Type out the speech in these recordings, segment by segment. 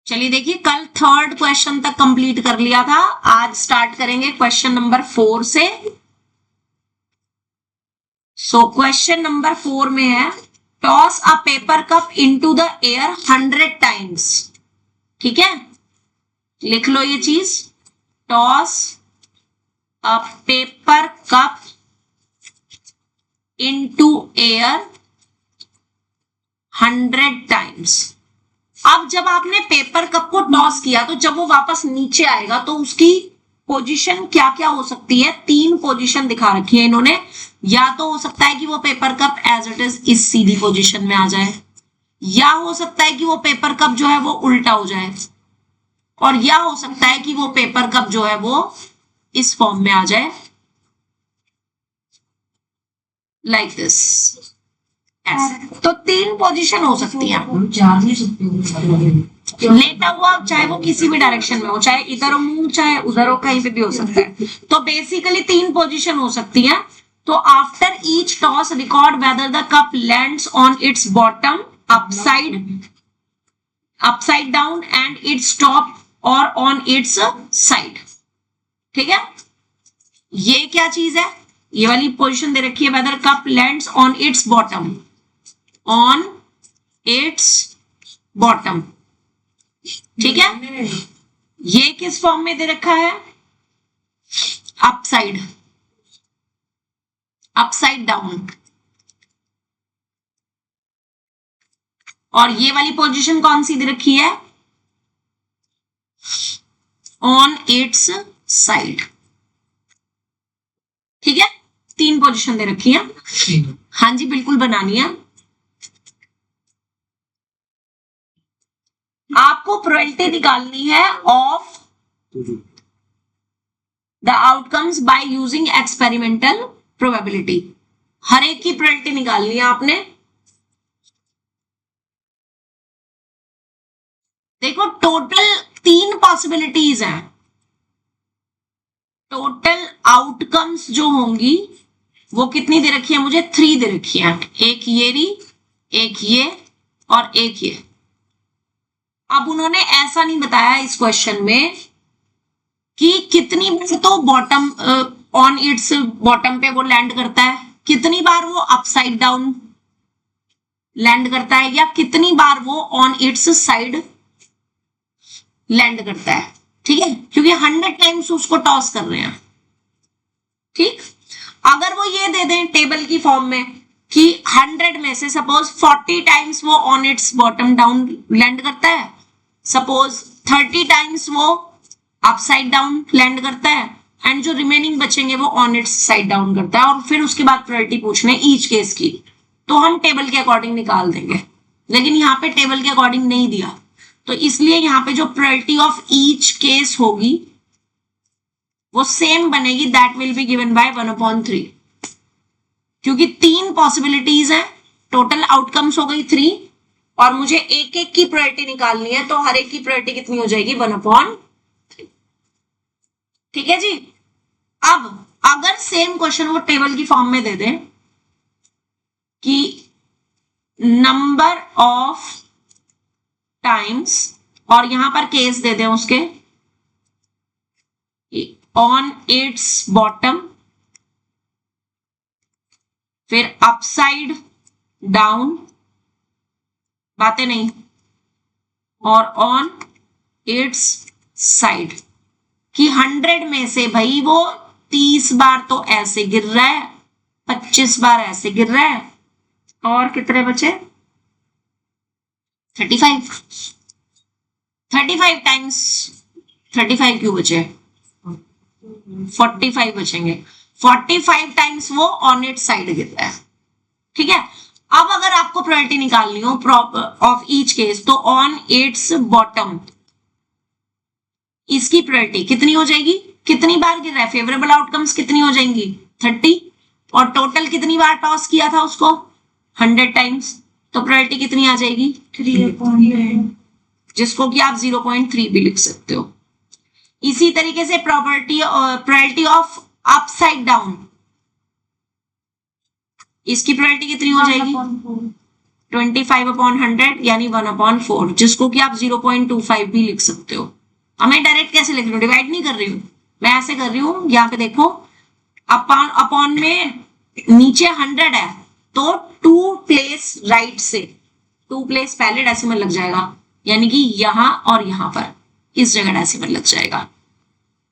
चलिए देखिए, कल थर्ड क्वेश्चन तक कंप्लीट कर लिया था, आज स्टार्ट करेंगे क्वेश्चन नंबर 4 से। सो क्वेश्चन नंबर 4 में है, toss a paper cup into the air 100 times. ठीक है, लिख लो ये चीज, toss a paper cup into air 100 times. अब जब आपने पेपर कप को टॉस किया तो जब वो वापस नीचे आएगा तो उसकी पोजीशन क्या क्या हो सकती है? 3 पोजीशन दिखा रखी है इन्होंने। या तो हो सकता है कि वो paper cup as it is इस सीधी पोजीशन में आ जाए, या हो सकता है कि वो पेपर कप जो है वो उल्टा हो जाए, और या हो सकता है कि वो पेपर कप जो है वो इस फॉर्म में आ जाए, लाइक दिस। तो 3 पोजीशन हो सकती है। लेटा हुआ चाहे वो किसी भी डायरेक्शन में हो, चाहे इधर हो मुंह, चाहे उधर हो, कहीं पे भी हो सकता है। तो बेसिकली 3 पोजीशन हो सकती है। तो after each toss record whether the cup lands on its bottom, upside down and its top और ऑन इट्स साइड। ठीक है, ये क्या चीज है? ये वाली पोजीशन दे रखी है, whether cup lands on its bottom, on its bottom. ठीक है, ये किस फॉर्म में दे रखा है? Upside, upside down. और ये वाली पोजीशन कौन सी दे रखी है? On its side. ठीक है, 3 पोजीशन दे रखी है। हाँ जी, बिल्कुल बनानी है। आपको प्रोबेबिलिटी निकालनी है of the outcomes by using experimental probability. हर एक की प्रोबेबिलिटी निकालनी है आपने। देखो, टोटल 3 पॉसिबिलिटीज हैं। टोटल आउटकम्स जो होंगी वो कितनी दे रखी है? मुझे 3 दे रखी है। एक ये रही, एक ये, और एक ये। अब उन्होंने ऐसा नहीं बताया इस क्वेश्चन में कि कितनी बार तो बॉटम ऑन इट्स बॉटम पे वो लैंड करता है, कितनी बार वो अपसाइड डाउन लैंड करता है, या कितनी बार वो ऑन इट्स साइड लैंड करता है। ठीक है, क्योंकि 100 टाइम्स उसको टॉस कर रहे हैं। ठीक, अगर वो ये दे दें टेबल की फॉर्म में कि 100 में से सपोज 40 टाइम्स वो on its bottom down land करता है, सपोज 30 टाइम्स वो अपसाइड डाउन लैंड करता है, एंड जो रिमेनिंग बचेंगे वो ऑन इट्स साइड डाउन करता है, और फिर उसके बाद प्रायोरिटी पूछने ईच केस की, तो हम टेबल के अकॉर्डिंग निकाल देंगे। लेकिन यहाँ पे टेबल के अकॉर्डिंग नहीं दिया, तो इसलिए यहाँ पे जो प्रायोरिटी ऑफ ईच केस होगी वो सेम बनेगी, that will be given by 1/3। क्योंकि 3 पॉसिबिलिटीज है, टोटल आउटकम्स हो गई 3, और मुझे एक एक की प्रायोरिटी निकालनी है, तो हर एक की प्रायोरिटी कितनी हो जाएगी? 1/3। ठीक है जी। अब अगर सेम क्वेश्चन वो टेबल की फॉर्म में दे दें कि नंबर ऑफ टाइम्स, और यहां पर केस दे दें उसके ऑन इट्स बॉटम, फिर अपसाइड डाउन, बातें नहीं, और ऑन इट्स साइड, कि 100 में से भाई वो 30 बार तो ऐसे गिर रहा है, 25 बार ऐसे गिर रहा है, और कितने बचे? 35 टाइम्स 35 क्यों बचे? 45 बचेंगे। 45 टाइम्स वो ऑन इट साइड गिर रहा है। ठीक है, अब अगर आपको प्रोबेबिलिटी निकालनी हो ऑफ ईच केस, तो ऑन इट्स बॉटम इसकी प्रोबेबिलिटी कितनी हो जाएगी? कितनी बार गिर रहा है? फेवरेबल आउटकम्स कितनी हो जाएंगी? 30, और टोटल कितनी बार टॉस किया था उसको? 100 टाइम्स, तो प्रोबेबिलिटी कितनी आ जाएगी? 3.9, जिसको कि आप 0.3 भी लिख सकते हो। इसी तरीके से प्रोबेबिलिटी ऑफ अपसाइड डाउन, इसकी प्रोबेबिलिटी कितनी हो जाएगी? 25/100 यानी 1/4, जिसको कि आप 0.25 भी लिख सकते हो। अब मैं डायरेक्ट कैसे लिख रही हूँ, डिवाइड नहीं कर रही हूँ, मैं ऐसे कर रही हूँ, यहाँ पे देखो अपॉन अपॉन में नीचे 100 है तो 2 प्लेस राइट से 2 प्लेस पहले डेसिमल लग जाएगा, यानी कि यहां और यहां पर इस जगह डेसिमल लग जाएगा।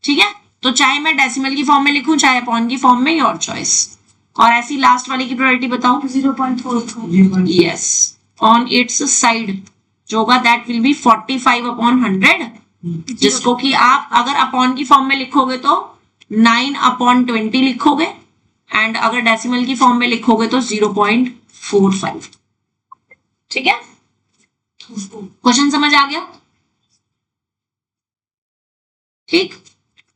ठीक है, तो चाहे मैं डेसिमल की फॉर्म में लिखूं चाहे अपॉन की फॉर्म में, योर चॉइस। और ऐसी लास्ट वाली की प्रोबेबिलिटी बताओ। 0.45 यस, ऑन इट्स साइड जो होगा दैट विल बी 45/100, जिसको कि आप अगर अपॉन की फॉर्म में लिखोगे तो 9/20 लिखोगे, एंड अगर डेसिमल की फॉर्म में लिखोगे तो 0.45। ठीक है, क्वेश्चन समझ आ गया? ठीक,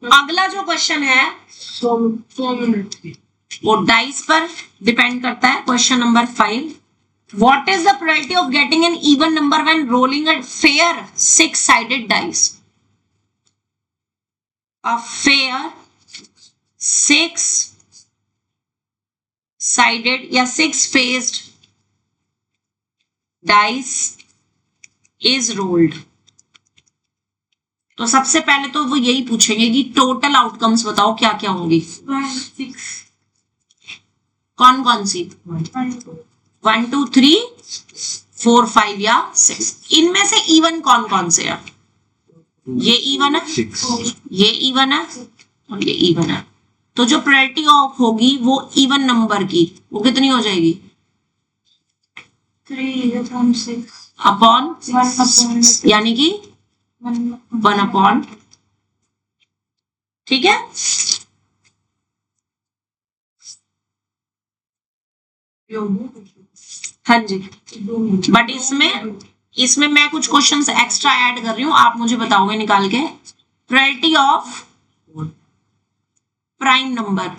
अगला जो क्वेश्चन है वो डाइस पर डिपेंड करता है। Question number 5, what is the probability of getting an even number when rolling a fair 6-sided dice? A fair 6-sided या 6-faced डाइस इज रोल्ड। तो सबसे पहले तो वो यही पूछेंगे कि टोटल आउटकम्स बताओ क्या क्या होंगी। 6 कौन कौन सी? 1 2 3 4 5 या 6। इनमें से इवन कौन कौन से है? ये इवन है, ये इवन है और ये इवन है। तो जो प्रोबेबिलिटी ऑफ होगी वो इवन नंबर की वो कितनी हो जाएगी? 3/6 अपॉन, यानी कि 1/, ठीक है। हाँ जी, बट इसमें मैं कुछ क्वेश्चंस एक्स्ट्रा ऐड कर रही हूँ, आप मुझे बताओगे निकाल के। प्रोबेबिलिटी ऑफ प्राइम नंबर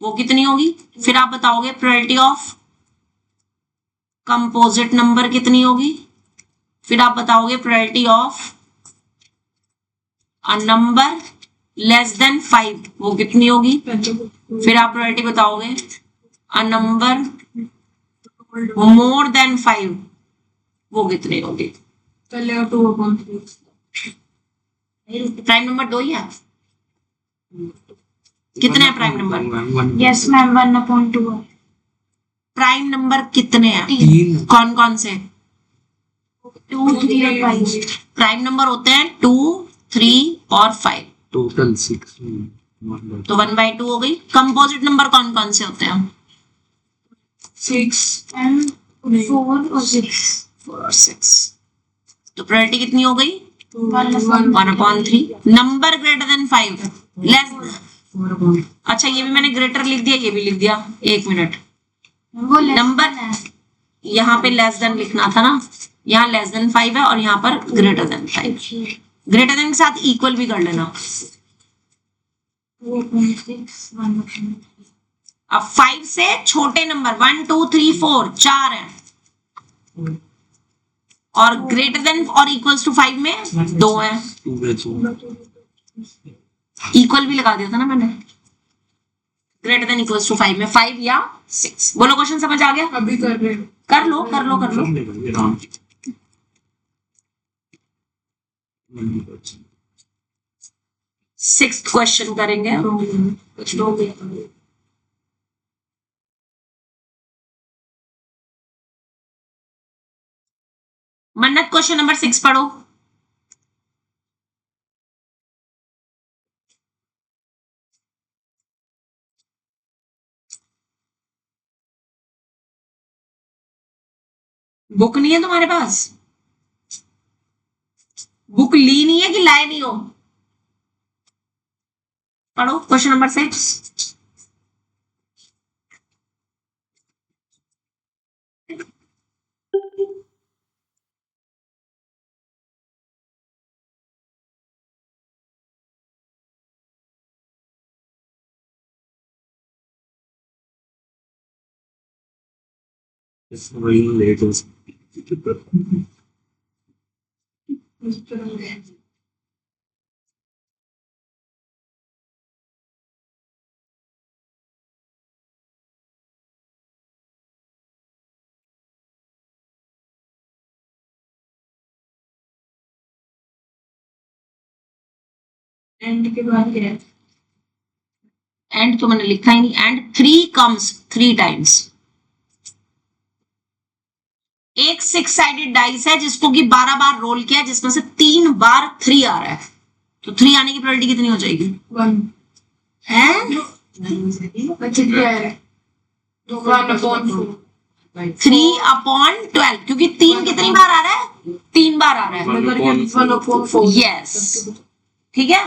वो कितनी होगी? फिर आप बताओगे प्रोबेबिलिटी ऑफ कंपोजिट नंबर कितनी होगी? फिर आप बताओगे probability of a number less than 5 वो कितनी होगी? फिर आप प्रोबेबिलिटी बताओगे अ नंबर मोर देन 5 वो कितनी होगी? पहले 2/3 प्राइम नंबर 2 ही है। कितने हैं प्राइम नंबर? यस मैम 1/2 है। प्राइम नंबर कितने हैं? कौन कौन से? 2 3 और 5 प्राइम नंबर होते हैं 2 3 और 5, टोटल 6। तो 1/2 हो गई। कंपोजिट नंबर कौन कौन से होते हैं? 6 and 4 और 6 4 और 6। तो प्रोबेबिलिटी कितनी हो गई? 1/3 नंबर ग्रेटर देन 5 लेस। अच्छा, ये भी मैंने ग्रेटर लिख दिया, ये भी लिख दिया। एक मिनट, वो नंबर यहाँ पे लेस देन लिखना था ना, यहाँ लेस देन 5 है और यहाँ पर ग्रेटर देन 5। ग्रेटर देन के साथ इक्वल भी कर लेना। 2.6 1/3 अब 5 से छोटे नंबर 1 2 3 4 4 है, और ग्रेटर देन और इक्वल्स टू 5 में 2 है। इक्वल भी लगा दिया था ना मैंने। ग्रेटर देन इक्वल्स टू 5 में 5 या 6। बोलो, क्वेश्चन समझ आ गया? अभी कर रहे हो। कर लो कर लो कर लो। 6th क्वेश्चन करेंगे। मन्नत, क्वेश्चन नंबर 6 पढ़ो। बुक नहीं है तुम्हारे पास? बुक ली नहीं है कि लाए नहीं हो? पढ़ो question number 6। It's very late. And के बाद क्या है? एंड तो मैंने लिखा ही नहीं, एंड 3 कम्स 3 टाइम्स। एक 6 साइडेड डाइस है जिसको कि 12 बार रोल किया, जिसमें से 3 बार 3 आ रहा है, तो 3 आने की प्रोबेबिलिटी कितनी हो जाएगी? 1 है बच्चे क्या है? 1/4 3/12, क्योंकि 3 कितनी बार आ रहा है? 3 बार आ रहा है। 1/4 यस, ठीक है।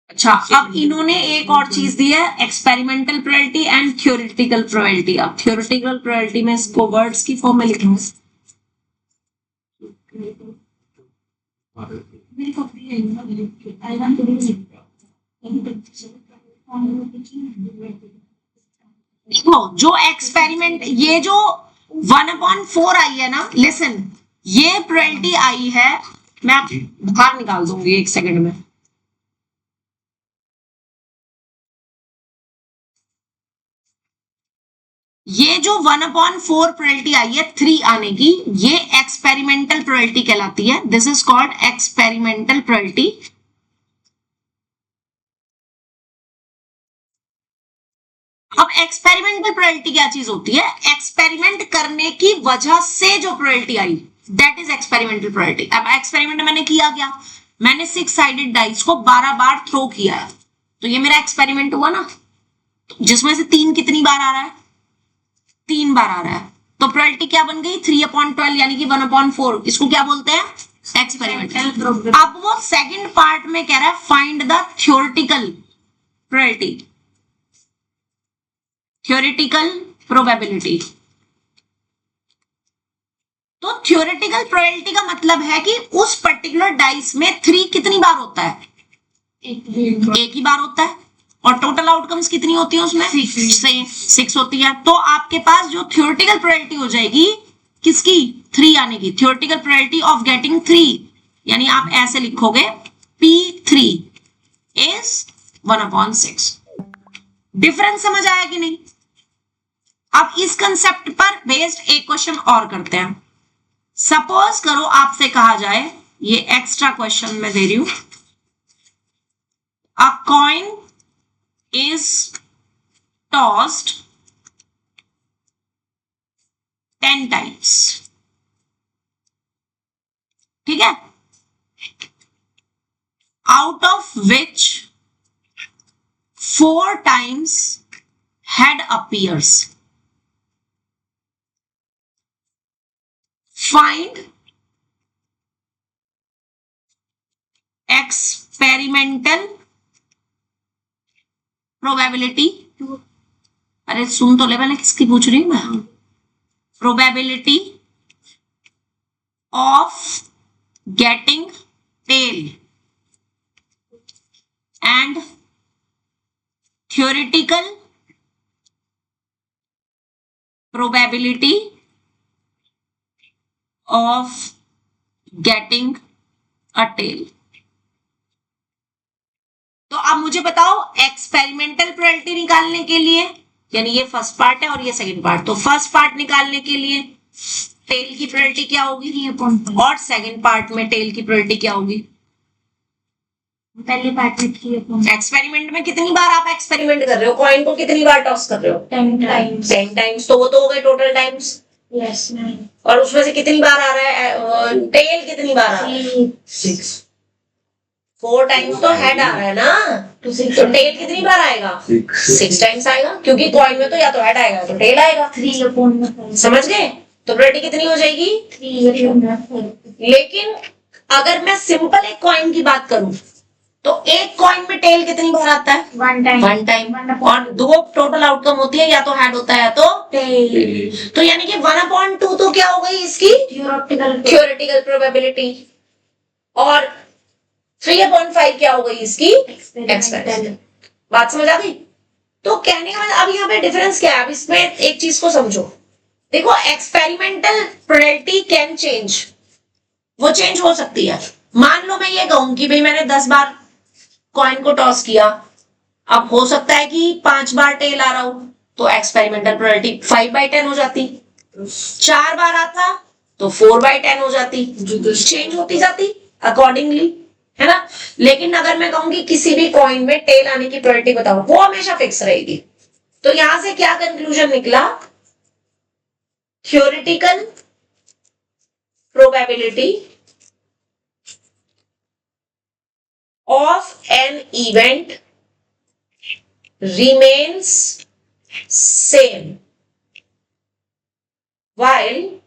अच्छा, अब इन्होंने एक और चीज दी है, experimental probability and theoretical probability. अब थ्योरेटिकल प्रोबेबिलिटी में इसको वर्ड्स की फॉर्म में लिखूंगा। मेरी कॉपी है, आई वांट टू रीड। देखो, जो एक्सपेरिमेंट, ये जो 1/4 आई है ना, लिसन, ये प्रोबेबिलिटी आई है, मैं बाहर निकाल दूंगी 1 सेकंड में। ये जो 1/4 प्रोबेबिलिटी आई है 3 आने की, ये एक्सपेरिमेंटल प्रोबेबिलिटी कहलाती है। This is called experimental probability. अब एक्सपेरिमेंटल प्रोबेबिलिटी क्या चीज होती है? एक्सपेरिमेंट करने की वजह से जो probability I, that is experimental probability. अब एक्सपेरिमेंट मैंने किया क्या? मैंने 6 साइडेड डाइस को 12 बार थ्रो किया है, तो ये मेरा एक्सपेरिमेंट हुआ ना, जिसमें से 3 कितनी बार आ रहा है? 3 बार आ रहा है, तो प्रोबेबिलिटी क्या बन गई? 3/12 यानी कि 1/4। इसको क्या बोलते हैं? एक्सपेरिमेंटल। अब वो सेकंड पार्ट में कह रहा है find the theoretical probability, theoretical probability. तो थ्योरेटिकल प्रोबेबिलिटी का मतलब है कि उस पर्टिकुलर डाइस में 3 कितनी बार होता है? एक ही बार होता है, और टोटल आउटकम्स कितनी होती है उसमें? 6 होती है। तो आपके पास जो थ्योरेटिकल प्रोबेबिलिटी हो जाएगी किसकी? 3 आने की। थ्योरेटिकल प्रोबेबिलिटी ऑफ गेटिंग 3, यानी आप ऐसे लिखोगे P3 इज 1/6। डिफरेंस समझ आया कि नहीं? अब इस कंसेप्ट पर बेस्ड एक क्वेश्चन और करते हैं। सपोज करो आपसे कहा जाए, ये एक्स्ट्रा क्वेश्चन मैं दे रही हूं, अ कॉइन is tossed 10 times, ठीक है, out of which 4 times head appears. Find experimental probability. अरे सुन तो ले, पहले किसकी पूछ रही हूं मैं? Probability of getting tail and theoretical probability of getting a tail. तो अब मुझे बताओ, एक्सपेरिमेंटल प्रोबेबिलिटी निकालने के लिए, यानी ये फर्स्ट पार्ट है और ये सेकंड पार्ट, तो फर्स्ट पार्ट निकालने के लिए टेल की प्रोबेबिलिटी क्या होगी, और सेकंड पार्ट में टेल की प्रोबेबिलिटी क्या होगी? पहले पार्ट में 3/10 एक्सपेरिमेंट में कितनी बार आप एक्सपेरिमेंट कर रहे हो? कॉइन को कितनी बार टॉस कर रहे हो? 10 टाइम्स, तो वो तो हो गए टोटल टाइम्स। Yes ma'am. और उसमें से कितनी बार आ रहा है? टेल कितनी बार आ रहा है? 6 4 टाइम्स तो हेड आ रहा है ना, तो टेल कितनी बार आएगा? 6 टाइम्स आएगा, क्योंकि कॉइन में तो या तो हेड आएगा तो टेल आएगा। 3/4 समझ गए? तो प्रोबेबिलिटी कितनी हो जाएगी? 3/4। लेकिन अगर मैं सिंपल एक कॉइन की बात करूं, तो एक कॉइन में टेल कितनी बार आता है? 1 टाइम। और 2 टोटल आउटकम होती है, या तो हेड होता है या तो टेल। तो यानी कि 1/2 तो क्या हो गई इसकी? थ्योरेटिकल प्रोबेबिलिटी, और 3/5 क्या हो गई इसकी? एक्सपेरिमेंटल। बात समझ आ गई? तो कहने का मतलब अब यहाँ पे डिफरेंस क्या है? अब इसमें एक चीज को समझो। देखो, एक्सपेरिमेंटल प्रोबेबिलिटी कैन चेंज, वो चेंज हो सकती है। मान लो मैं ये कहूं कि भाई मैंने 10 बार कॉइन को टॉस किया, अब हो सकता है कि 5 बार टेल आ रहा हो, तो एक्सपेरिमेंटल प्रोबेबिलिटी 5/10 हो जाती। 4 बार आता तो 4/10 हो जाती, चेंज होती जाती अकॉर्डिंगली, है ना। लेकिन अगर मैं कहूंगी किसी भी कॉइन में टेल आने की प्रोबेबिलिटी बताओ, वो हमेशा फिक्स रहेगी। तो यहां से क्या कंक्लूजन निकला, theoretical probability of an event remains same while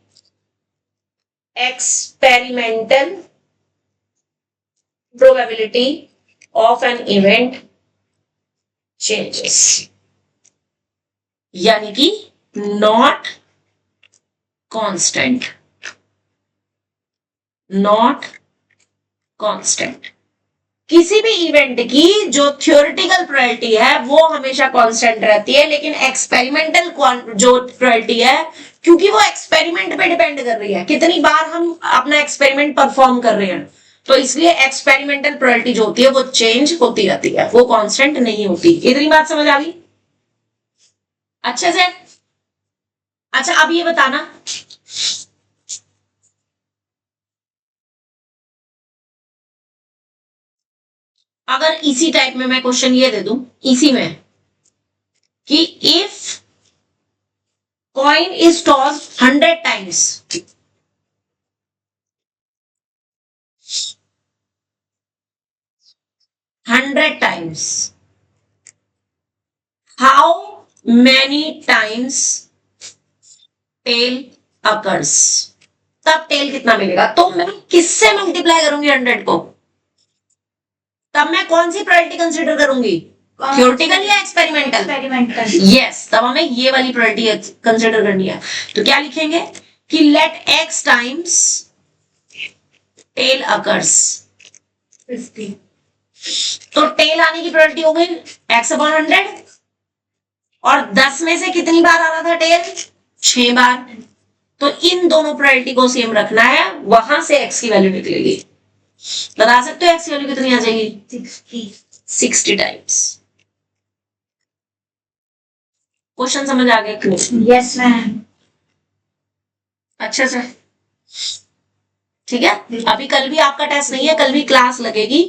experimental probability of an event changes, यानी कि not constant, not constant। किसी भी इवेंट की जो थ्योरेटिकल प्रोबेबिलिटी है वो हमेशा कांस्टेंट रहती है, लेकिन एक्सपेरिमेंटल जो प्रोबेबिलिटी है, क्योंकि वो एक्सपेरिमेंट पे डिपेंड कर रही है, कितनी बार हम अपना एक्सपेरिमेंट परफॉर्म कर रहे हैं, तो इसलिए एक्सपेरिमेंटल प्रोबेबिलिटी जो होती है वो चेंज होती रहती है, वो कांस्टेंट नहीं होती। इतनी बात समझ आ गई अच्छे से? अच्छा अब ये बताना, अगर इसी टाइप में मैं क्वेश्चन ये दे दूं, इसी में कि if coin is tossed 100 times, 100 times, how many times tail occurs, तब टेल कितना मिलेगा। तो मैं किससे मल्टीप्लाई करूंगी 100 को, तब मैं कौन सी प्रोबेबिलिटी कंसीडर करूंगी, थ्योरेटिकल या एक्सपेरिमेंटल? एक्सपेरिमेंटल। यस, तब हमें ये वाली प्रोबेबिलिटी कंसीडर करनी है। तो क्या लिखेंगे कि let x times tail occurs, 50। तो टेल आने की प्रोबेबिलिटी हो गई x/100, और 10 में से कितनी बार आ रहा था टेल, 6 बार। तो इन दोनों प्रोबेबिलिटी को सेम रखना है, वहां से x की वैल्यू निकलेगी। बता सकते हो x की वैल्यू कितनी आ जाएगी, 60 टाइम्स। क्वेश्चन समझ आ गया क्यों? Yes ma'am. अच्छा सर, ठीक है। अभी कल भी आपका टेस्ट नहीं है, कल भी क्लास लगेगी,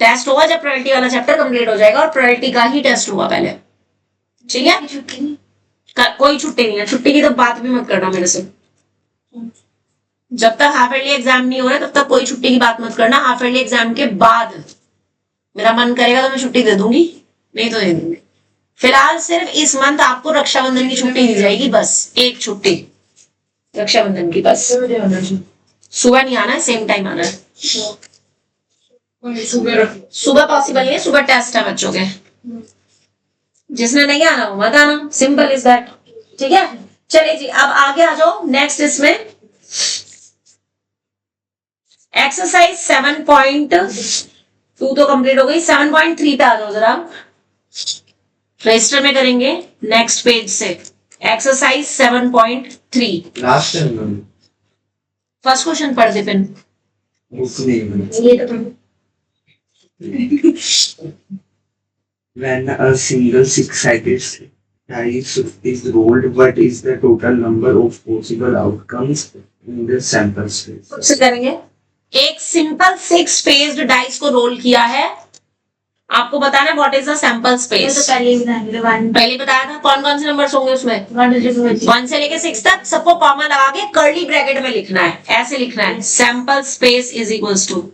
टेस्ट होगा जब प्रोबेबिलिटी वाला चैप्टर कंप्लीट हो जाएगा, और प्रोबेबिलिटी का ही टेस्ट होगा पहले, ठीक है। कोई छुट्टी नहीं है, छुट्टी की तो बात भी मत करना मेरे से। जब तक हाफ ईयरली एग्जाम नहीं हो रहा तब तक कोई छुट्टी की बात मत करना। हाफ ईयरली एग्जाम के बाद मेरा मन करेगा तो मैं छुट्टी दे दूंगी, नहीं तो दे दूंगी। फिलहाल सिर्फ इस मंथ आपको रक्षाबंधन की छुट्टी दी जाएगी, बस एक छुट्टी रक्षाबंधन की, बस। सुबह नहीं आना है, सेम टाइम आना है। सुबह पॉसिबल नहीं है, सुबह टेस्ट है बच्चों के, जिसने नहीं आना वो मत आना, सिंपल इज दैट, ठीक है। चलिए जी, अब आगे आ जाओ नेक्स्ट। इसमें एक्सरसाइज 7.2 तो कंप्लीट हो गई, 7.3 पे आ जाओ जरा, रजिस्टर में करेंगे नेक्स्ट पेज से। Exercise 7.3 last time first question पढ़ दे पिन। बुक नहीं ये तो when a single six-sided dice is rolled, what is the total number of possible outcomes in the sample space? सबसे करेंगे, एक सिंपल 6 फेस्ड डाइस को role किया है, आपको बताना है व्हाट इज द सैंपल ये स्पेस। तो पहले ही बताएंगे। 1 पहले बताया था कौन कौन से नंबर्स होंगे उसमें, 1 1 से लेके 6 तक, सबको कॉमा लगा के कर्ली ब्रैकेट में लिखना है, ऐसे लिखना है, sample space is equals to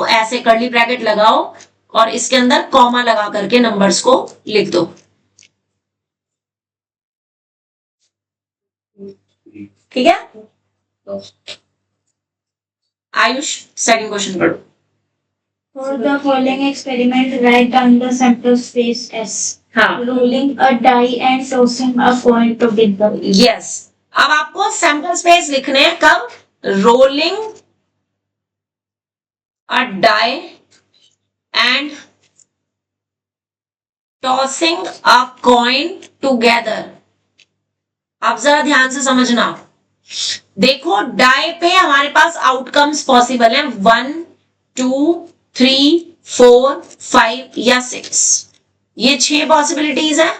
ऐसे कर्ली ब्रैकेट लगाओ और इसके अंदर कॉमा लगा करके नंबर्स को लिख दो, ठीक है। आयुष सेकंड क्वेश्चन पढ़ो। For the following experiment, write down the sample space S. हाँ, Rolling a die and tossing a coin together. Yes. अब आपको सैंपल स्पेस लिखने हैं कब, rolling a die and tossing a coin together. अब जरा ध्यान से समझना, देखो डाई पे हमारे पास आउटकम्स पॉसिबल हैं 1, 2, 3, 4, 5 या 6, ये 6 पॉसिबिलिटीज हैं।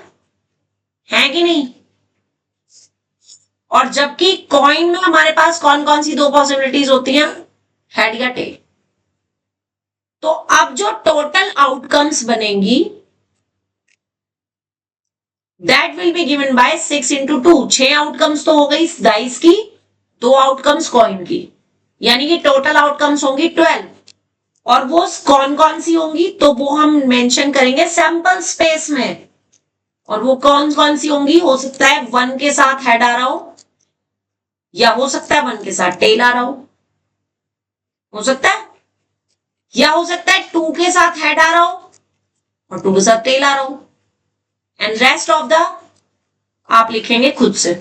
है कि नहीं? और जबकि कॉइन में हमारे पास कौन कौन सी दो पॉसिबिलिटीज होती हैं, हेड या टेल। तो अब जो टोटल आउटकम्स बनेंगी that will be given by 6 into 2। 6 outcomes तो हो गई डाइस की, 2 आउटकम्स कॉइन की, यानी कि टोटल आउटकम्स होंगी 12। और वो कौन कौन सी होंगी तो वो हम मेंशन करेंगे सैंपल स्पेस में। और वो कौन कौन सी होंगी, हो सकता है 1 के साथ हेड आ रहा हो, या हो सकता है 1 के साथ टेल आ रहा हो सकता है, या हो सकता है 2 के साथ हेड आ रहा हो और 2 के साथ टेल आ रहा हो। एंड रेस्ट ऑफ द आप लिखेंगे खुद से।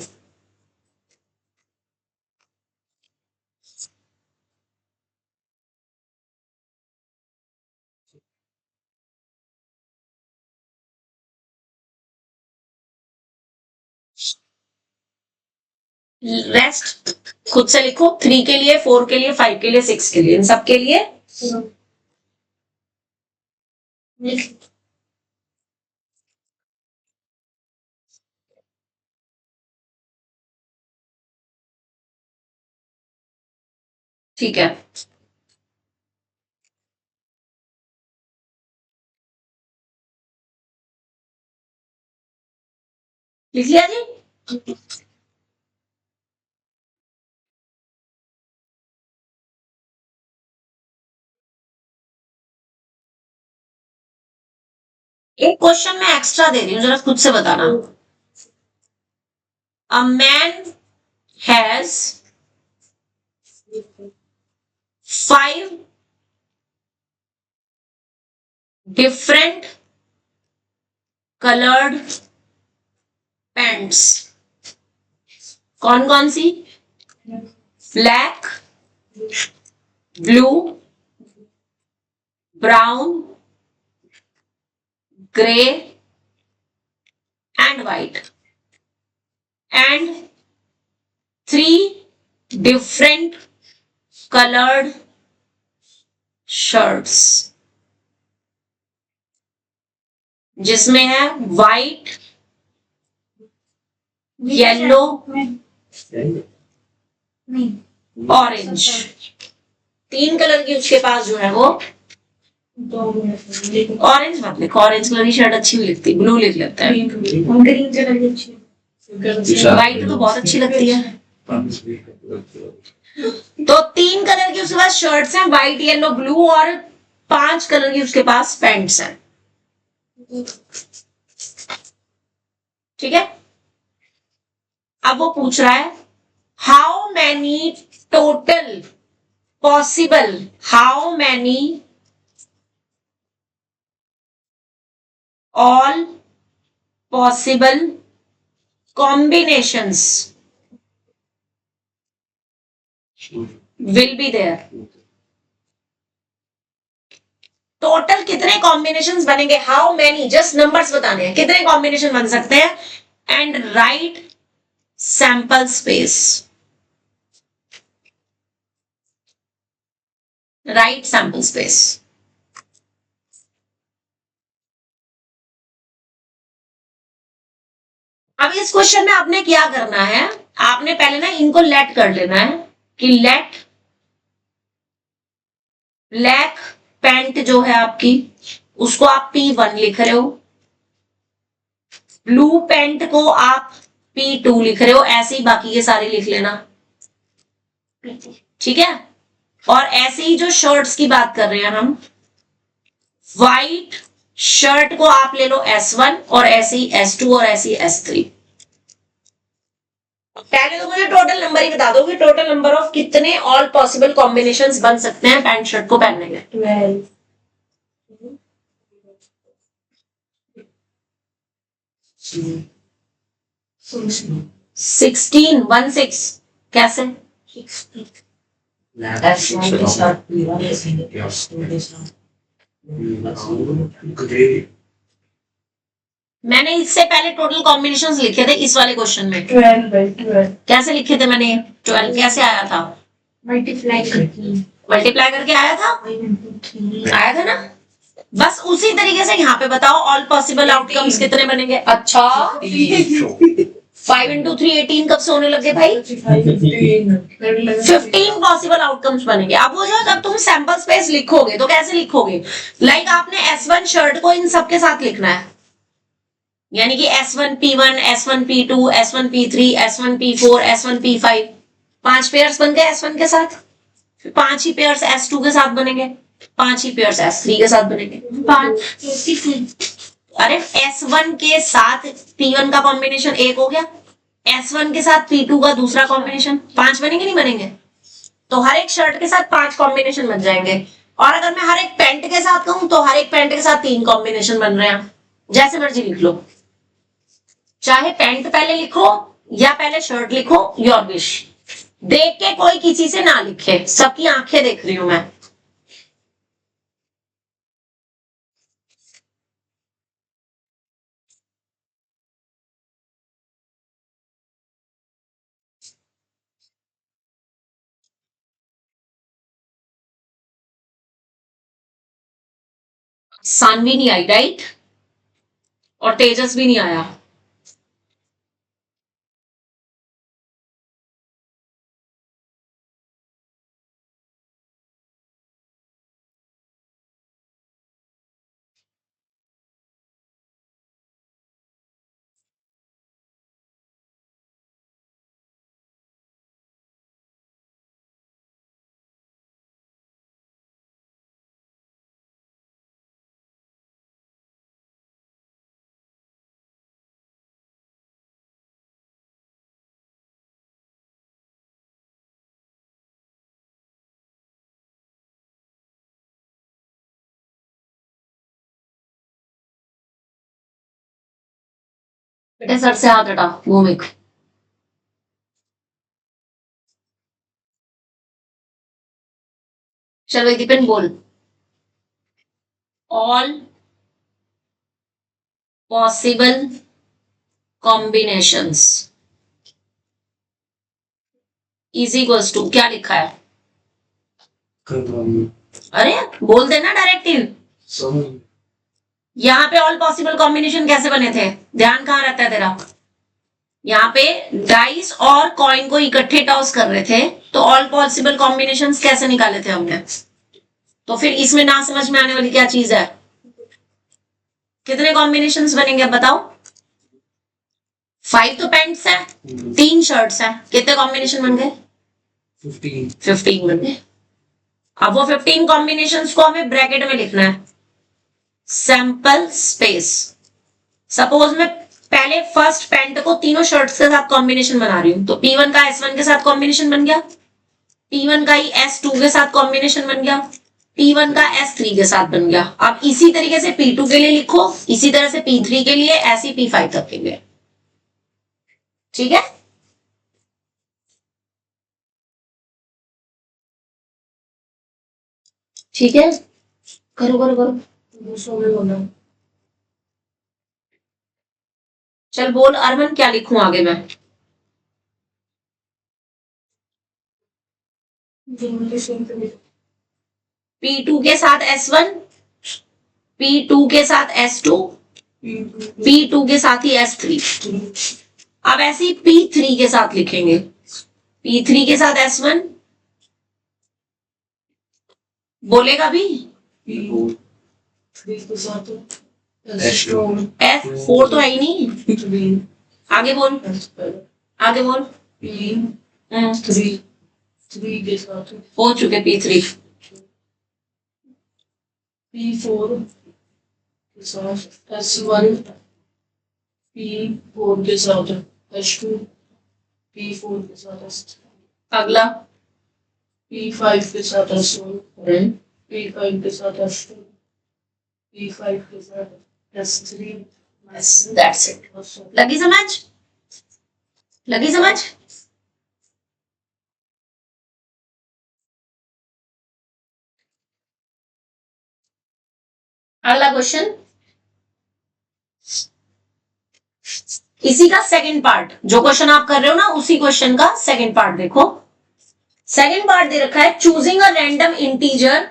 रेस्ट खुद से लिखो, 3 के लिए, 4 के लिए, 5 के लिए, 6 के लिए, इन सब के लिए ठीक है। लिख लिया जी? एक क्वेश्चन मैं एक्स्ट्रा दे रही हूं, जरा खुद से बताना। A man has 5 different coloured paints. कौन कौन सी? Black, blue, brown, grey and white. And 3 different colored shirts, जिसमें है व्हाइट, येलो, ऑरेंज। 3 कलर की उसके पास जो है वो, ऑरेंज मत लिखो, ऑरेंज कलर की शर्ट अच्छी भी लगती है, ब्लू लिख लेता है। ग्रीन कलर की अच्छी है। व्हाइट तो बहुत अच्छी लगती है। तो 3 कलर की उसके पास शर्ट्स हैं, व्हाइट, येलो, ब्लू, और 5 कलर की उसके पास पैंट्स हैं। ठीक है। अब वो पूछ रहा है how many total possible, how many all possible combinations will be there। Total कितने कॉम्बिनेशंस बनेंगे, हाउ मैनी, जस्ट नंबर्स बताने हैं, कितने कॉम्बिनेशन बन सकते हैं। And right sample space, right sample space. अब इस क्वेश्चन में आपने क्या करना है, आपने पहले ना इनको लेट कर लेना है कि लेट ब्लैक पैंट जो है आपकी, उसको आप P1 लिख रहे हो, ब्लू पैंट को आप P2 लिख रहे हो, ऐसे ही बाकी के सारे लिख लेना। ठीक है। और ऐसे ही जो शर्ट्स की बात कर रहे हैं हम, व्हाइट शर्ट को आप ले लो S1, और ऐसे ही S2, और ऐसे ही S3। पहले तो मुझे टोटल नंबर ही बता दो कि टोटल नंबर ऑफ कितने ऑल पॉसिबल कॉम्बिनेशंस बन सकते हैं पैंट शर्ट को पहनने के। 12। 16 16 कैसे? मैंने इससे पहले टोटल कॉम्बिनेशंस लिखे थे इस वाले क्वेश्चन में। 12 कैसे लिखे थे मैंने? 12 कैसे आया था? मल्टीप्लाई करके मल्टीप्लाई करके आया था, आया था ना। बस उसी तरीके से यहाँ पे बताओ ऑल पॉसिबल आउटकम्स कितने बनेंगे। अच्छा 5 into 3 18 कब से होने लगे भाई? 15 पॉसिबल आउटकम्स बनेंगे। अब वो जो जब तुम सैंपल स्पेस लिखोगे तो कैसे लिखोगे? लाइक आपने S1 शर्ट को इन सबके साथ लिखना है, यानी कि S1 P1, S1 P2, S1 P3, S1 P4, S1 P5, 5 pairs बन गए S1 के साथ, 5 ही पेयर्स S2 के साथ बनेंगे, 5 ही पेयर्स S3 के साथ बनेंगे, 5। अरे S1 के साथ P1 का कॉम्बिनेशन 1 हो गया, S1 के साथ P2 का दूसरा कॉम्बिनेशन, 5 बनेंगे नहीं बनेंगे? तो हर एक शर्ट के साथ 5 कॉम्बिनेशन बन जाएंगे। और अगर मैं हर एक पैंट के साथ कहूं तो हर एक पैंट के साथ 3 कॉम्बिनेशन बन रहे हैं। जैसे मर्जी लिख लो, चाहे पैंट पहले लिखो या पहले शर्ट लिखो, योर विश। देख के कोई किसी से ना लिखे, सबकी आंखें देख रही हूं मैं। सानवी नहीं आई राइट, और तेजस भी नहीं आया। बेटे सर से हाथ हटा, भूमिक। चलो दीपन बोल, all possible combinations is equals to, क्या लिखा है? अरे बोल देना डायरेक्टिव। यहाँ पे ऑल पॉसिबल कॉम्बिनेशन कैसे बने थे? ध्यान कहाँ रहता है तेरा? यहाँ पे डाइस और कॉइन को इकट्ठे टॉस कर रहे थे, तो ऑल पॉसिबल कॉम्बिनेशंस कैसे निकाले थे हमने? तो फिर इसमें ना समझ में आने वाली क्या चीज है? कितने कॉम्बिनेशंस बनेंगे अब बताओ? 5 तो पैंट्स है, 3 शर्ट्स है, कितने कॉम्बिनेशन बन गए? 15 बन गए। अब वो 15 कॉम्बिनेशंस को हमें ब्रैकेट में लिखना है, सैंपल स्पेस। सपोज मैं पहले फर्स्ट पैंट को तीनों शर्ट्स के साथ कॉम्बिनेशन बना रही हूं, तो P1 का S1 के साथ कॉम्बिनेशन बन गया, P1 का ही S2 के साथ कॉम्बिनेशन बन गया, P1 का S3 के साथ बन गया। अब इसी तरीके से P2 के लिए लिखो, इसी तरह से P3 के लिए, ऐसी P5 तक के लिए। ठीक है, ठीक है, करो करो करो। चल बोल अरमन, क्या लिखूं आगे मैं? P2 के साथ S1, P2 के साथ S2, P2 के साथ ही S3। अब ऐसे ही P3 के साथ लिखेंगे, P3 के साथ S1, बोलेगा भी S4 तो है ही नहीं। आगे बोल, आगे बोल। 3 के साथ हो चुके P3, P4 के साथ S1, P4 के साथ S2, P4 के साथ S3। अगला P5 के साथ S1, P5 के साथ S2, P5 के साथ S3। That's it. लगी समझ? लगी समझ? अगला क्वेश्चन, इसी का सेकंड पार्ट, जो क्वेश्चन आप कर रहे हो ना उसी क्वेश्चन का सेकंड पार्ट देखो। सेकंड पार्ट दे रखा है, choosing a random integer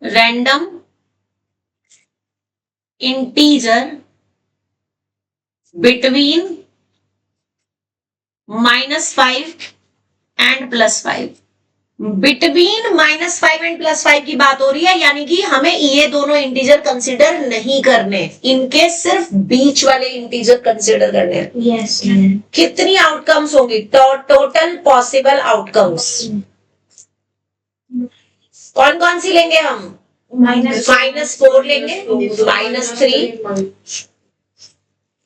random integer between -5 and +5। Between -5 and +5 की बात हो रही है, यानी कि हमें ये दोनों इंटीजर कंसीडर नहीं करने, इनके सिर्फ बीच वाले इंटीजर कंसीडर करने हैं। यस कितनी आउटकम्स होंगी? टोटल पॉसिबल आउटकम्स कौन कौन सी लेंगे हम? -4 लेंगे, -3,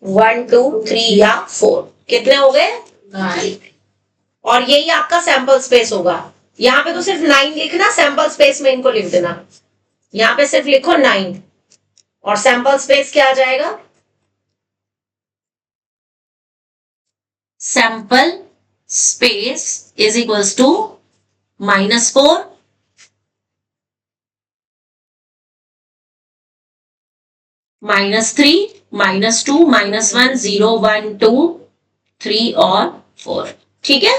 1 2 3 या 4। कितने हो गए? 9। और यही आपका सैंपल स्पेस होगा। यहाँ पे तो सिर्फ 9 लिखना, सैंपल स्पेस में इनको लिख देना। यहाँ पे सिर्फ लिखो 9 और सैंपल स्पेस क्या आ जाएगा? Sample space is equals to -4 -3 -2 -1 0 1 2 3 और 4। ठीक है।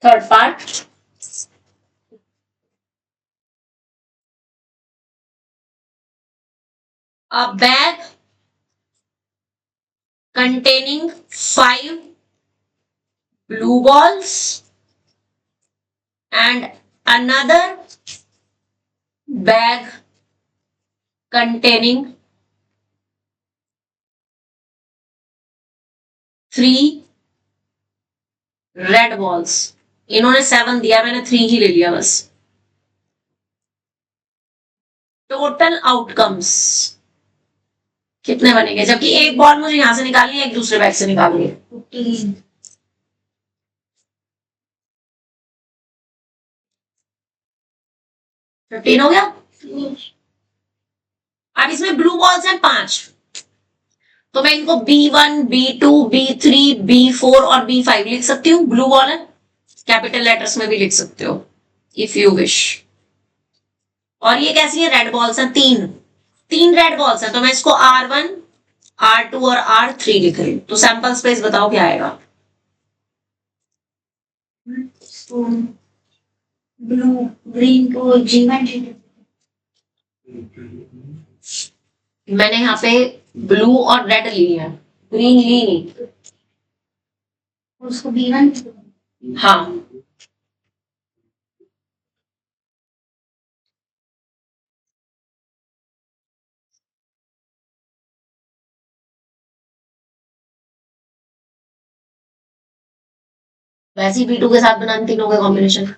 Third part, a bag containing 5 blue balls and another bag containing 3 red balls। इन्होंने 7 दिया, मैंने 3 ही ले लिया बस। टोटल आउटकम्स कितने बनेंगे? जबकि एक बॉल मुझे यहां से निकालनी है, एक दूसरे बैग से निकालनी है। 15 हो गया। अब इसमें ब्लू बॉल्स हैं 5, तो मैं इनको B1 B2 B3 B4 और B5 लिख सकती हूँ। ब्लू बॉल है, कैपिटल लेटर्स में भी लिख सकते हो इफ यू विश। और ये कैसी है? रेड बॉल्स हैं, 3 रेड बॉल्स हैं, तो मैं इसको R1 R2 और R3 लिख रही हूँ। तो सैंपल स्पेस बताओ क्या आएगा? ब्लू ग्रीन को G1 मैंने यहाँ पे ब्लू और रेड ली है, ग्रीन ली नहीं। उसको B1। हाँ, वैसे ही B2 के साथ बनाने तीनों का कॉम्बिनेशन।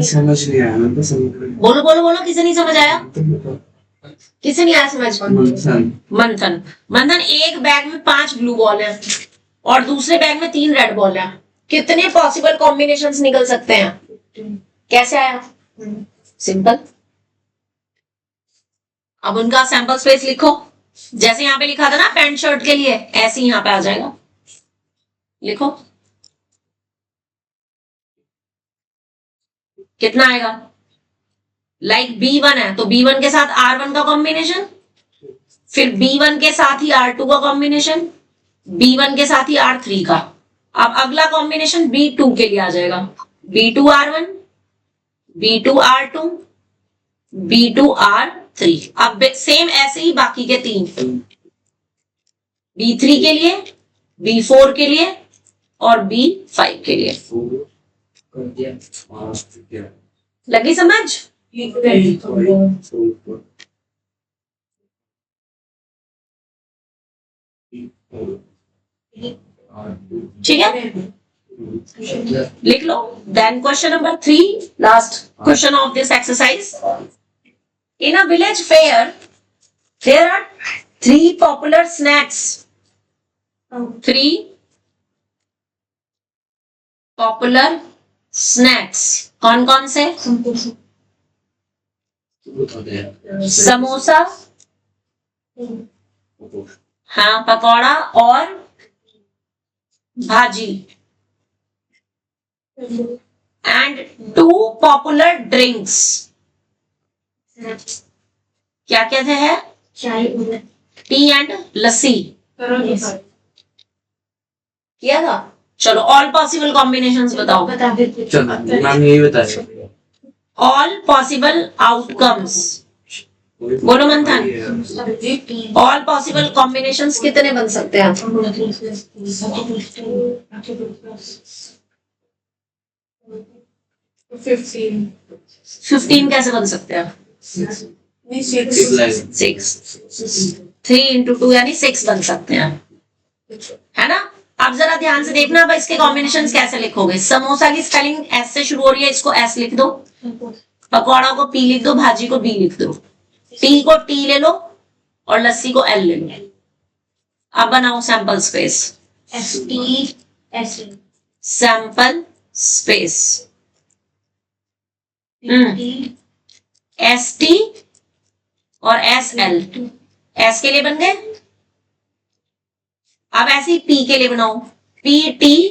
समझ नहीं आया, मैं तो समझ रही हूँ। बोलो बोलो बोलो, किसे नहीं समझ आया? किसे नहीं आया समझ? मंथन मंथन, एक बैग में 5 ब्लू बॉल है और दूसरे बैग में 3 रेड बॉल है। कितने पॉसिबल कॉम्बिनेशंस निकल सकते हैं? कैसे आया? सिंपल। अब उनका सैंपल स्पेस लिखो, जैसे यहाँ पे लिखा था ना पैंट शर्ट के लिए, ऐसे ही यहाँ पे आ जाएगा। लिखो कितना आएगा? लाइक B1 है तो B1 के साथ R1 का कॉम्बिनेशन, फिर B1 के साथ ही R2 का कॉम्बिनेशन, B1 के साथ ही R3 का। अब अगला कॉम्बिनेशन B2 के लिए आ जाएगा, B2 R1 B2 R2 B2 R3। अब सेम ऐसे ही बाकी के 3, B3 के लिए, B4 के लिए और B5 के लिए। लगी समझ? ठीक है, लिख लो। Then question number 3, last question of this exercise. In a village fair there are 3 popular snacks. 3 popular snacks कौन कौन से? समोसा, हाँ पकौड़ा और भाजी। And 2 popular drinks. क्या क्या थे है? चाय टी एंड लस्सी किया था। चलो ऑल पॉसिबल कॉम्बिनेशंस बताओ। बता देते। चलो मैम यही बताया। ऑल पॉसिबल आउटकम्स बोलो मंथन। ऑल पॉसिबल कॉम्बिनेशंस कितने बन सकते हैं? 15 कैसे बन सकते हैं? 6 3 into 2 यानी 6 बन सकते हैं, है ना। अब जरा ध्यान से देखना, अब इसके कॉम्बिनेशंस कैसे लिखोगे। समोसा की स्पेलिंग एस से शुरू हो रही है, इसको एस लिख दो। पकौड़ा को पी लिख दो, भाजी को बी लिख दो। टी को टी ले लो और लस्सी को एल ले लो। अब बनाओ sample space. Sample space S T और एस एल। एस के लिए बन गए। अब ऐसे ही पी के लिए बनाओ, पी टी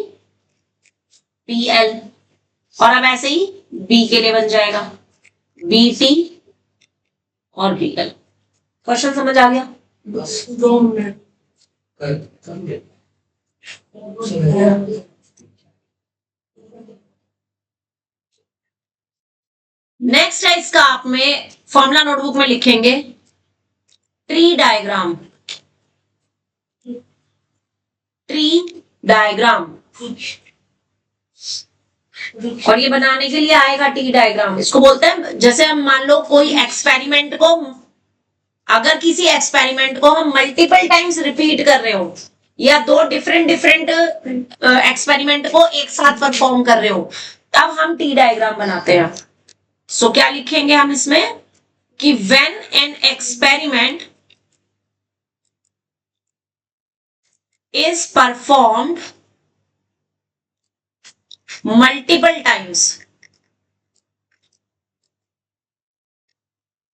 पी एल। और अब ऐसे ही बी के लिए बन जाएगा, बी टी और बी एल। क्वेश्चन समझ आ गया? बस 2 मिनट। नेक्स्ट है इसका, आप में फॉर्मूला नोटबुक में लिखेंगे ट्री डायग्राम। ट्री डायग्राम, और ये बनाने के लिए आएगा ट्री डायग्राम। इसको बोलते हैं, जैसे हम मान लो कोई एक्सपेरिमेंट को, अगर किसी एक्सपेरिमेंट को हम मल्टीपल टाइम्स रिपीट कर रहे हो या 2 डिफरेंट एक्सपेरिमेंट को एक साथ परफॉर्म कर रहे हो, तब हम टी डायग्राम बनाते हैं। सो क्या लिखेंगे हम इसमें कि when an experiment is performed multiple times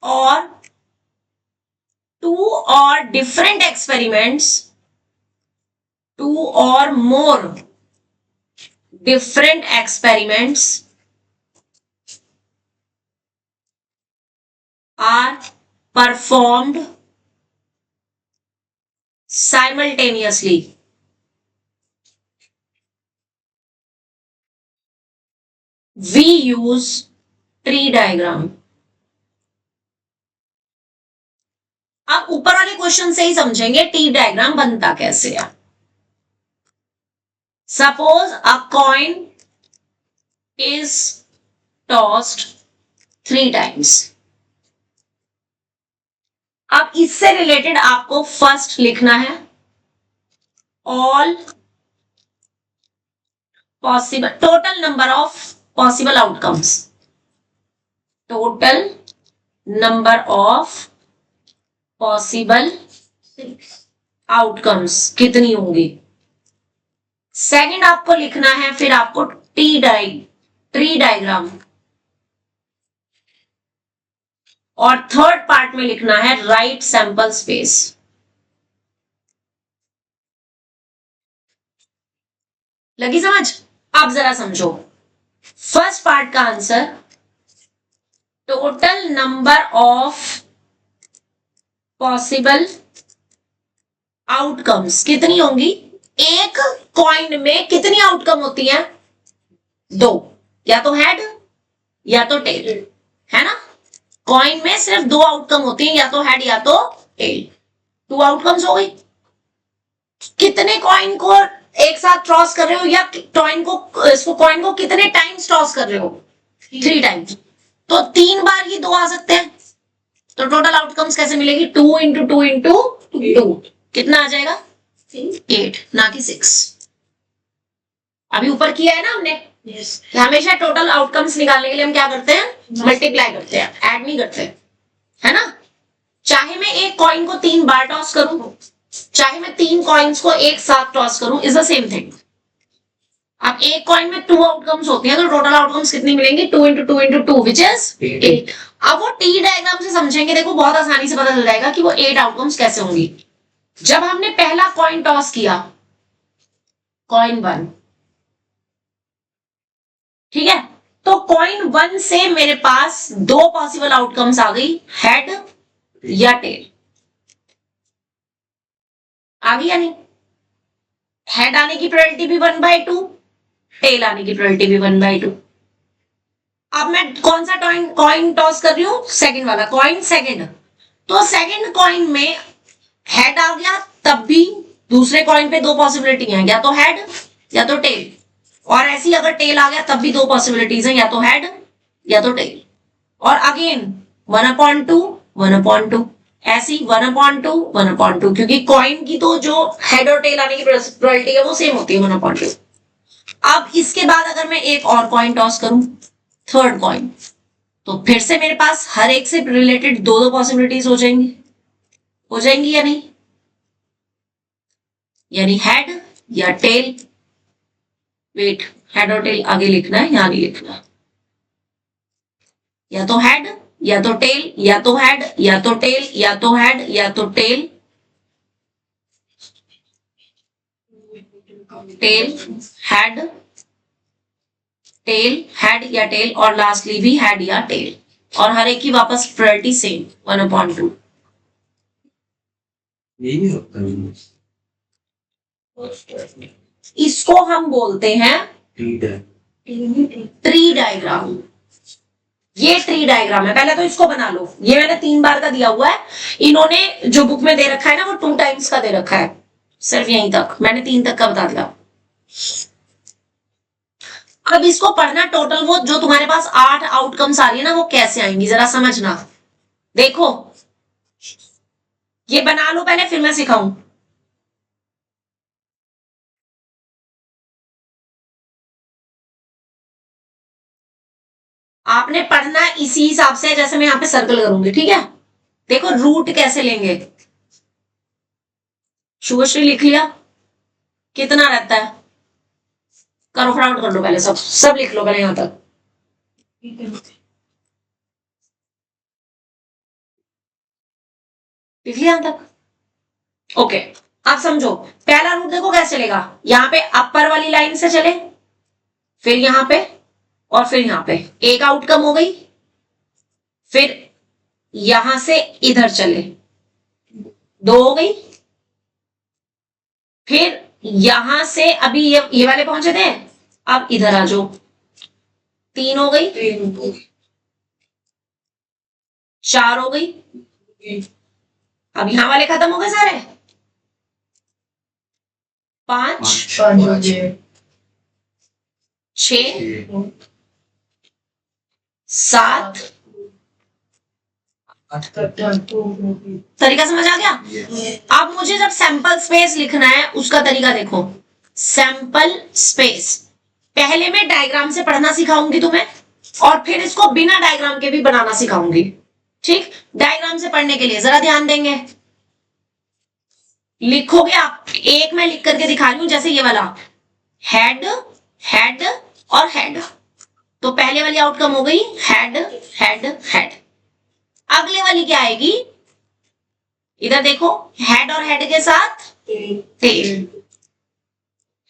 और 2 or different experiments, 2 or more different experiments are performed simultaneously, we use tree diagram। आप ऊपर वाले क्वेश्चन से ही समझेंगे टी डायग्राम बनता कैसे है। Suppose a coin is tossed 3 times. अब इससे रिलेटेड आपको फर्स्ट लिखना है all possible, total number of possible outcomes. Total number of possible outcomes कितनी होंगी। सेकंड आपको लिखना है फिर आपको ट्री डायग्राम, और थर्ड पार्ट में लिखना है राइट सैंपल स्पेस। लगी समझ? अब जरा समझो फर्स्ट पार्ट का answer, total number of possible outcomes कितनी होंगी। एक कॉइन में कितनी आउटकम होती है? 2, या तो हेड या तो टेल, है ना। कॉइन में सिर्फ 2 आउटकम होती हैं, या तो हेड या तो टेल। 2 आउटकम्स हो गई। कितने कॉइन को एक साथ टॉस कर रहे हो, या कॉइन को कितने टाइम्स टॉस कर रहे हो? 3 टाइम्स। तो 3 बार ही 2 आ सकते हैं। तो टोटल आउटकम्स कैसे मिलेगी? 2 into 2 into 2 कितना आ जाएगा? 8, ना कि 6। अभी ऊपर किया है ना हमने। कि हमेशा टोटल आउटकम्स निकालने के लिए हम क्या करते हैं? मल्टीप्लाई करते हैं, ऐड नहीं करते, है ना। चाहे मैं एक कॉइन को 3 बार टॉस करूं, चाहे मैं 3 कॉइन्स को एक साथ टॉस करूं, इज द सेम थिंग। अब एक कॉइन में 2 आउटकम्स होती हैं, तो टोटल आउटकम्स कितनी मिलेंगी? 2 into 2 into 2 विच इज 8। अब वो टी डायग्राम से समझेंगे, देखो बहुत आसानी से पता चल जाएगा कि वो 8 आउटकम्स कैसे होंगी। जब हमने पहला कॉइन टॉस किया, कॉइन 1, ठीक है, तो कॉइन 1 से मेरे पास दो पॉसिबल आउटकम्स आ गई, हेड या टेल। आ गई या नहीं? हेड आने की प्रोबेबिलिटी भी 1/2, टेल आने की प्रोबेबिलिटी भी 1/2। अब मैं कौन सा कॉइन टॉस कर रही हूं? सेकंड वाला कॉइन, सेकंड। तो सेकंड कॉइन में हेड आ गया तब भी दूसरे कॉइन पे दो पॉसिबिलिटी है, या तो हेड या तो टेल। और ऐसी अगर टेल आ गया तब भी दो पॉसिबिलिटीज है, या तो हेड या तो टेल। और अगेन 1/2 1/2, ऐसी 1/2 1/2, क्योंकि कॉइन की तो जो हेड और टेल आने की प्रोबेबिलिटी है वो सेम होती है 1/2। अब इसके बाद अगर मैं एक और कॉइन टॉस करूं, थर्ड कॉइन, तो फिर से मेरे पास हर एक से रिलेटेड दो दो पॉसिबिलिटीज हो जाएंगी या नहीं? यानी हेड या टेल। वेट, हेड और टेल आगे लिखना है, यहां नहीं लिखना। या तो हेड या तो टेल, या तो हेड या तो टेल, या तो हेड या तो tail, tail head, tail head या टेल, और लास्टली भी हेड या टेल। और हर एक की वापस प्रायोरिटी सेम 1/2। यही होता है। इसको हम बोलते हैं ट्री डायग्राम। ये ट्री डायग्राम है। पहले तो इसको बना लो, ये मैंने 3 बार का दिया हुआ है, इन्होंने जो बुक में दे रखा है ना वो 2 टाइम्स का दे रखा है, सिर्फ यहीं तक, मैंने 3 तक का बता दिया। अब इसको पढ़ना, टोटल वो जो तुम्हारे पास 8 आउटकम्स आ रही है ना वो कैसे आएंगी जरा समझना। देखो ये बना लो पहले, फिर मैं सिखाऊं। आपने पढ़ना इसी हिसाब से, जैसे मैं यहां पे सर्कल करूंगी, ठीक है? देखो रूट कैसे लेंगे। शुभश्री लिख लिया? कितना रहता है? करो फटाफट कर लो, पहले सब लिख लो पहले यहां तक। लिख लिया यहां तक? ओके, अब समझो पहला रूट देखो कैसे चलेगा। यहां पे अपर वाली लाइन से चले, फिर यहां पे, और फिर यहां पे, एक आउटकम हो गई। फिर यहां से इधर चले, 2 हो गई। फिर यहां से अभी ये वाले पहुंचे थे, अब इधर आ जाओ, 3 हो गई। 4 हो गई। अब यहां वाले खत्म हो गए सारे। 5 6 7। तरीका समझ आ गया? अब मुझे जब सैंपल स्पेस लिखना है उसका तरीका देखो। सैंपल स्पेस पहले मैं डायग्राम से पढ़ना सिखाऊंगी तुम्हें, और फिर इसको बिना डायग्राम के भी बनाना सिखाऊंगी। ठीक, डायग्राम से पढ़ने के लिए जरा ध्यान देंगे। लिखोगे आप, एक मैं लिख करके दिखा रही हूं, जैसे ये वाला हेड, हेड और हेड। तो पहले वाली आउटकम हो गई हेड हेड हेड। अगले वाली क्या आएगी? इधर देखो, हेड और हेड के साथ tail,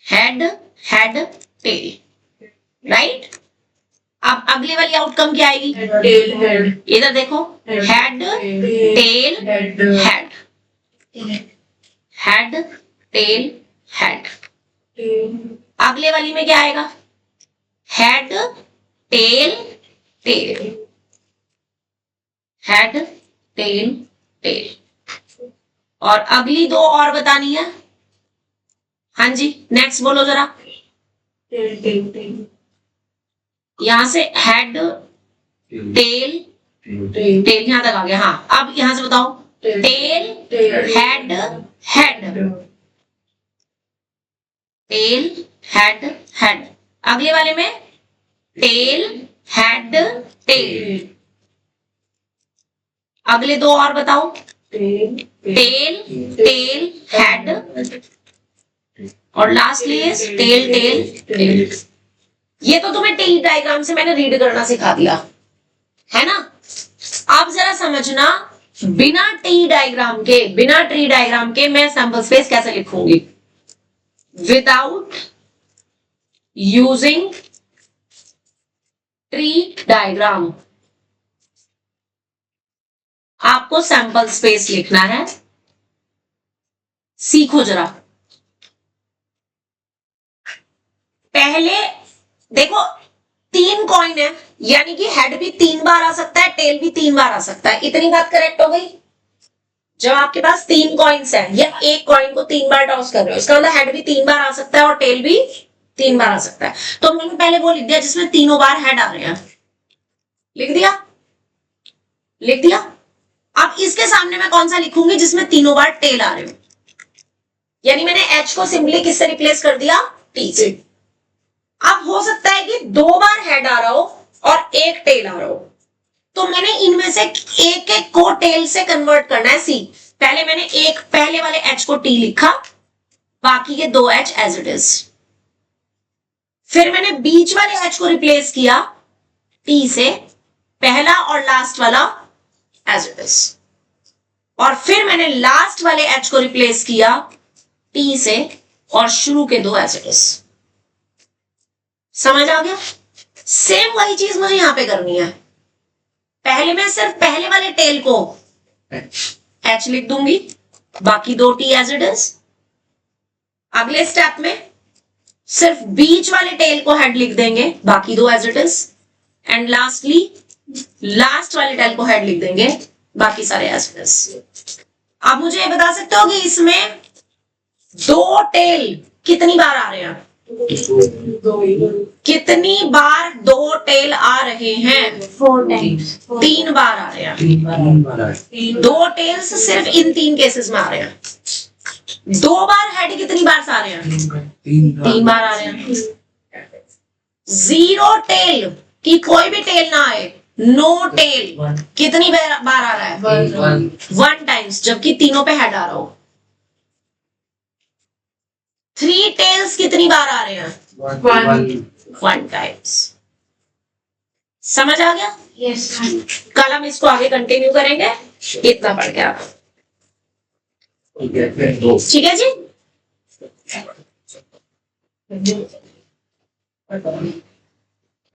head head tail, right? अब अगले वाली आउटकम क्या आएगी? Tail head. इधर देखो, head tail head, head tail head. अगले वाली में क्या आएगा? Head tail tail, head tail tail. और अगली 2 और बतानी है। हाँ जी, नेक्स्ट बोलो जरा। यहां से हेड टेल टेल यहां तक आ गया। हाँ, अब यहां से बताओ, tell head head, tail head head. अगले वाले में टेल हेड टेल। अगले 2 और बताओ, टेल टेल हेड, और lastly is tail tail tail. ये तो तुम्हें टी डायग्राम से मैंने रीड करना सिखा दिया है ना। अब जरा समझना, बिना टी डायग्राम के, बिना ट्री डायग्राम के मैं सैंपल स्पेस कैसे लिखूंगी? Without using diagram. आपको सैंपल स्पेस लिखना है, सीखो जरा। पहले देखो 3 कॉइन है, यानी कि हेड भी 3 बार आ सकता है, टेल भी 3 बार आ सकता है। इतनी बात करेक्ट हो गई। जब आपके पास 3 कॉइन्स है या एक कॉइन को 3 बार टॉस कर रहे हो, इसका मतलब हेड भी 3 बार आ सकता है और टेल भी 3 बार आ सकता है। तो मैंने पहले वो लिख दिया जिसमें तीनों बार हेड आ रहे हैं, लिख दिया, लिख दिया। अब इसके सामने मैं कौन सा लिखूंगी जिसमें तीनों बार टेल आ रहे हो, यानी मैंने एच को सिंपली किससे रिप्लेस कर दिया, टी से। अब हो सकता है कि 2 बार हेड आ रहा हो और एक टेल आ रहा हो, तो मैंने इनमें से एक एक को टेल से कन्वर्ट करना है, सी। पहले मैंने एक पहले वाले एच को टी लिखा, बाकी के 2 एच एज इट इज। फिर मैंने बीच वाले एच को रिप्लेस किया टी से, पहला और लास्ट वाला एज इट इज। और फिर मैंने लास्ट वाले एच को रिप्लेस किया टी से और शुरू के 2 एज इट इज। समझ आ गया? सेम वही चीज मुझे यहां पे करनी है। पहले मैं सिर्फ पहले वाले टेल को एच लिख दूंगी, बाकी 2 टी एज इट इज। अगले स्टेप में सिर्फ बीच वाले टेल को हेड लिख देंगे, बाकी 2 as it is. And lastly last वाले टेल को हेड लिख देंगे, बाकी सारे एज इट इज। आप मुझे ये बता सकते हो कि इसमें 2 टेल कितनी बार आ रहे हैं? कितनी बार 2 टेल आ रहे हैं? 4 times। 3 बार आ रहे हैं। 2 टेल्स सिर्फ इन 3 केसेस में आ रहे हैं। 2 बार हेड कितनी बार आ रहे हैं? 3 बार आ रहे हैं। 0 टेल की कोई भी टेल ना आए, नो टेल कितनी बार आ रहा है? 1 टाइम्स, जबकि तीनों पे हेड आ रहा हो। 3 टेल्स कितनी बार आ रहे हैं? 1 टाइम्स। समझ आ गया? Yes। कल हम इसको आगे कंटिन्यू करेंगे। इतना पढ़ के आप ठीक है जी।